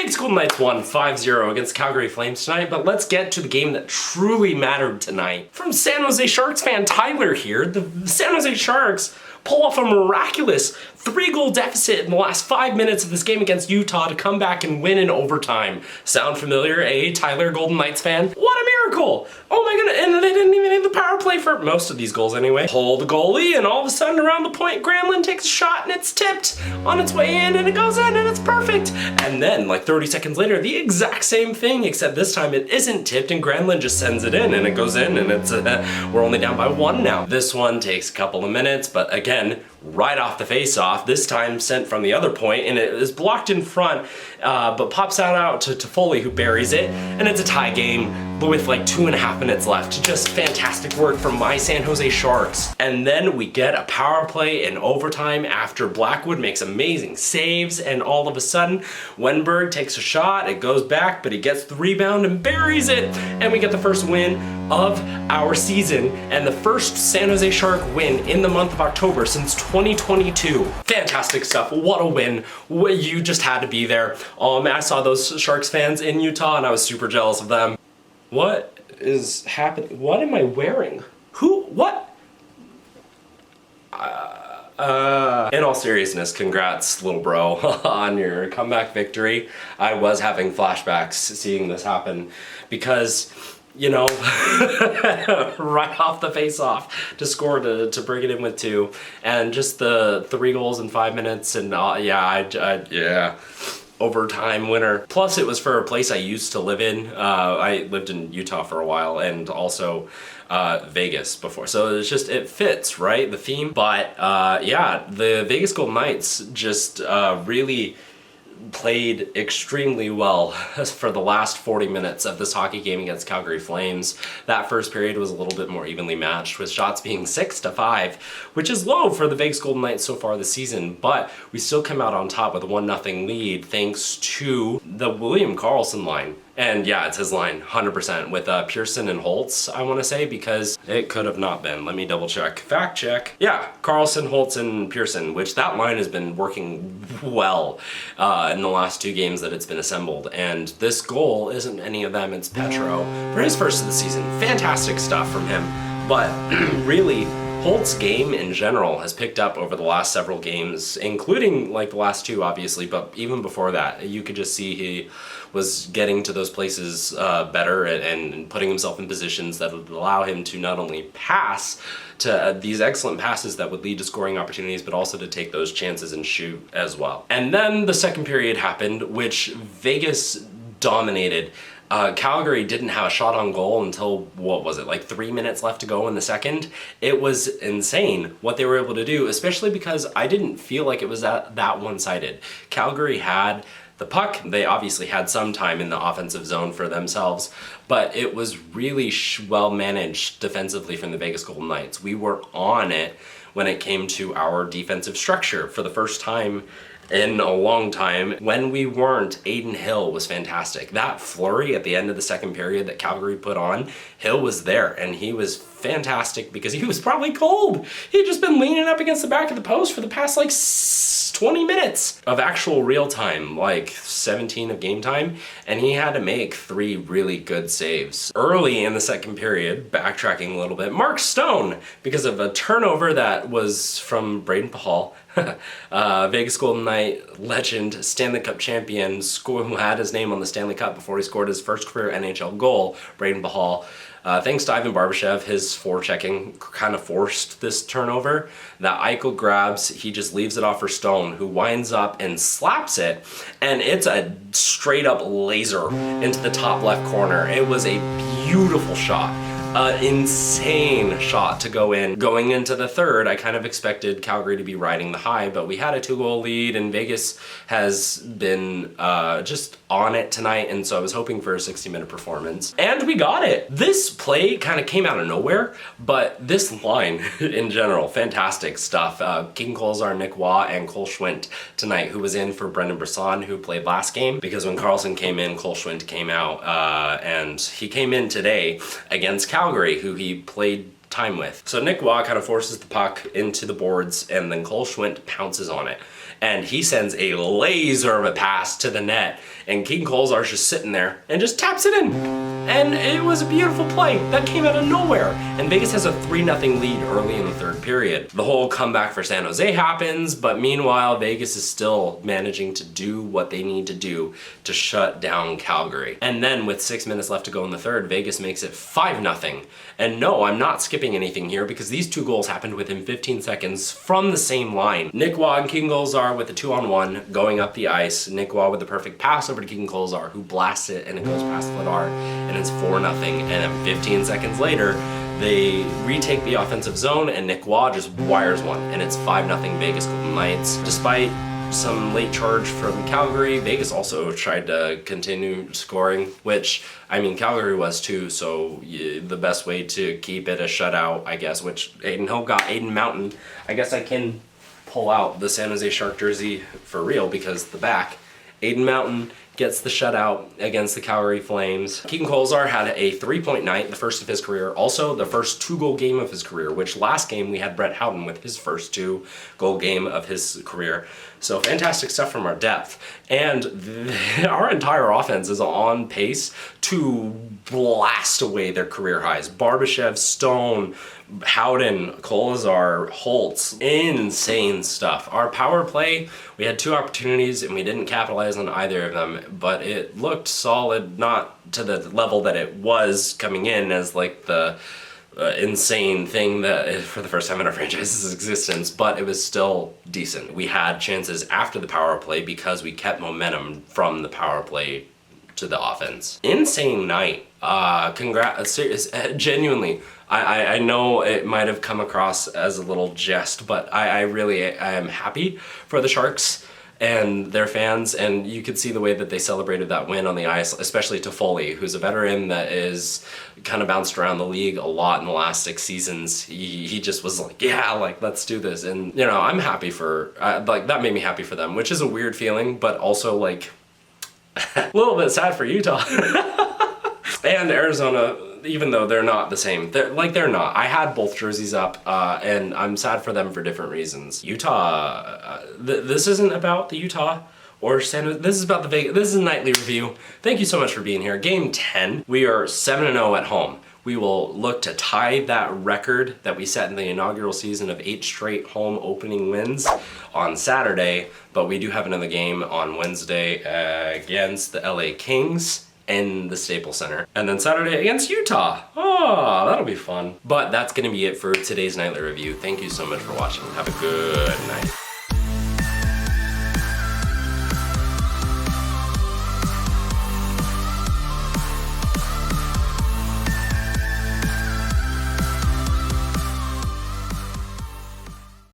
Vegas Golden Knights won 5-0 against Calgary Flames tonight, but let's get to the game that truly mattered tonight. From San Jose Sharks fan Tyler here, the San Jose Sharks pull off a miraculous 3-goal deficit in the last 5 minutes of this game against Utah to come back and win in overtime. Sound familiar, eh, Tyler, Golden Knights fan? What a miracle! Oh my goodness, and they didn't even need the power play for most of these goals anyway. Pull the goalie, and all of a sudden around the point, Granlund takes a shot and it's tipped on its way in, and it goes in, and it's perfect. And then, like 30 seconds later, the exact same thing, except this time it isn't tipped, and Granlund just sends it in, and it goes in, and it's we're only down by 1 now. This one takes a couple of minutes, but again, right off the face-off, this time sent from the other point, and it is blocked in front, but pops out to Foley, who buries it, and it's a tie game with like 2.5 minutes left. Just fantastic work from my San Jose Sharks. And then we get a power play in overtime after Blackwood makes amazing saves, and all of a sudden, Wenberg takes a shot, it goes back, but he gets the rebound and buries it, and we get the first win of our season, and the first San Jose Shark win in the month of October since 2022. Fantastic stuff. What a win. You just had to be there. I saw those Sharks fans in Utah and I was super jealous of them. What is happening? What am I wearing? Who? What? In all seriousness, congrats, little bro, on your comeback victory. I was having flashbacks seeing this happen because, you know, right off the face-off to score to bring it in with 2, and just the 3 goals in 5 minutes, and yeah, overtime winner. Plus it was for a place I used to live in. I lived in Utah for a while, and also Vegas before, so it's just, it fits, right, the theme. But yeah, the Vegas Golden Knights just really played extremely well for the last 40 minutes of this hockey game against Calgary Flames. That first period was a little bit more evenly matched, with shots being 6-5, which is low for the Vegas Golden Knights so far this season, but we still come out on top with a 1-0 lead thanks to the William Karlsson line. And yeah, it's his line, 100%, with Pearson and Holtz, I want to say, because it could have not been. Let me double check. Fact check. Yeah, Karlsson, Holtz, and Pearson, which that line has been working well in the last 2 games that it's been assembled. And this goal isn't any of them, it's Petro for his first of the season. Fantastic stuff from him. But really, Holt's game in general has picked up over the last several games, including like the last 2 obviously, but even before that, you could just see he was getting to those places better and putting himself in positions that would allow him to not only pass to these excellent passes that would lead to scoring opportunities, but also to take those chances and shoot as well. And then the second period happened, which Vegas dominated. Calgary didn't have a shot on goal until, what was it, like 3 minutes left to go in the second. It was insane what they were able to do, especially because I didn't feel like it was that one-sided. Calgary had the puck. They obviously had some time in the offensive zone for themselves, but it was really well managed defensively from the Vegas Golden Knights. We were on it when it came to our defensive structure for the first time in a long time. When we weren't, Aiden Hill was fantastic. That flurry at the end of the second period that Calgary put on, Hill was there, and he was fantastic because he was probably cold. He'd just been leaning up against the back of the post for the past like 20 minutes of actual real time, like 17 of game time, and he had to make 3 really good saves. Early in the second period, backtracking a little bit, Mark Stone, because of a turnover that was from Braden Pahal, Vegas Golden Knight legend, Stanley Cup champion, who had his name on the Stanley Cup before he scored his first career NHL goal, Braden Pahal. Thanks to Ivan Barbashev, his forechecking kind of forced this turnover. That Eichel grabs, he just leaves it off for Stone, who winds up and slaps it, and it's a straight up laser into the top left corner. It was a beautiful shot. Insane shot to go in. Going into the third, I kind of expected Calgary to be riding the high, but we had a 2-goal lead, and Vegas has been just on it tonight, and so I was hoping for a 60-minute performance. And we got it! This play kind of came out of nowhere, but this line in general, fantastic stuff. King Kolesar, Nick Waugh, and Cole Schwindt tonight, who was in for Brendan Brisson, who played last game, because when Karlsson came in, Cole Schwindt came out, and he came in today against Calgary, who he played time with. So Nick Waugh kind of forces the puck into the boards, and then Cole Schwindt pounces on it. And he sends a laser of a pass to the net, and King Kolesar's just sitting there and just taps it in. And it was a beautiful play that came out of nowhere. And Vegas has a 3-0 lead early in the third period. The whole comeback for San Jose happens, but meanwhile, Vegas is still managing to do what they need to do to shut down Calgary. And then with 6 minutes left to go in the third, Vegas makes it 5-0. And no, I'm not skipping anything here because these two goals happened within 15 seconds from the same line. Nick Waugh and King Kolesar with the 2-on-1 going up the ice. Nick Waugh with the perfect pass over to King Kolesar, who blasts it and it goes past Vladar, and it's 4-0. And then 15 seconds later, they retake the offensive zone and Nick Waugh just wires one, and it's 5-0 Vegas Golden Knights. Despite some late charge from Calgary, Vegas also tried to continue scoring, which, I mean, Calgary was too, so the best way to keep it a shutout, I guess, which Aiden Hill got Aiden Mountain. I guess I can pull out the San Jose Shark jersey for real because the back. Aiden Mountain gets the shutout against the Calgary Flames. King Kolesar had a 3-point night, the first of his career. Also, the first 2-goal game of his career, which last game we had Brett Howden with his first 2-goal game of his career. So fantastic stuff from our depth. And our entire offense is on pace to blast away their career highs. Barbashev, Stone, Howden, Kolesar, Holtz, insane stuff. Our power play, we had 2 opportunities and we didn't capitalize on either of them, but it looked solid, not to the level that it was coming in as like the insane thing that for the first time in our franchise's existence, but it was still decent. We had chances after the power play because we kept momentum from the power play to the offense. Insane night. Congrats, genuinely. I know it might have come across as a little jest, but I am happy for the Sharks and their fans, and you could see the way that they celebrated that win on the ice, especially Toffoli, who's a veteran that is kind of bounced around the league a lot in the last 6 seasons. He just was like, yeah, like, let's do this. And, you know, I'm happy for, like, that made me happy for them, which is a weird feeling, but also, like, a little bit sad for Utah. And Arizona, even though they're not the same, they're not. I had both jerseys up, and I'm sad for them for different reasons. Utah, this isn't about the Utah or San Jose. This is about the Vegas. This is a nightly review. Thank you so much for being here. Game 10, we are 7-0 at home. We will look to tie that record that we set in the inaugural season of 8 straight home opening wins on Saturday, but we do have another game on Wednesday against the LA Kings in the Staples Center. And then Saturday against Utah. Oh, that'll be fun. But that's gonna be it for today's nightly review. Thank you so much for watching. Have a good night.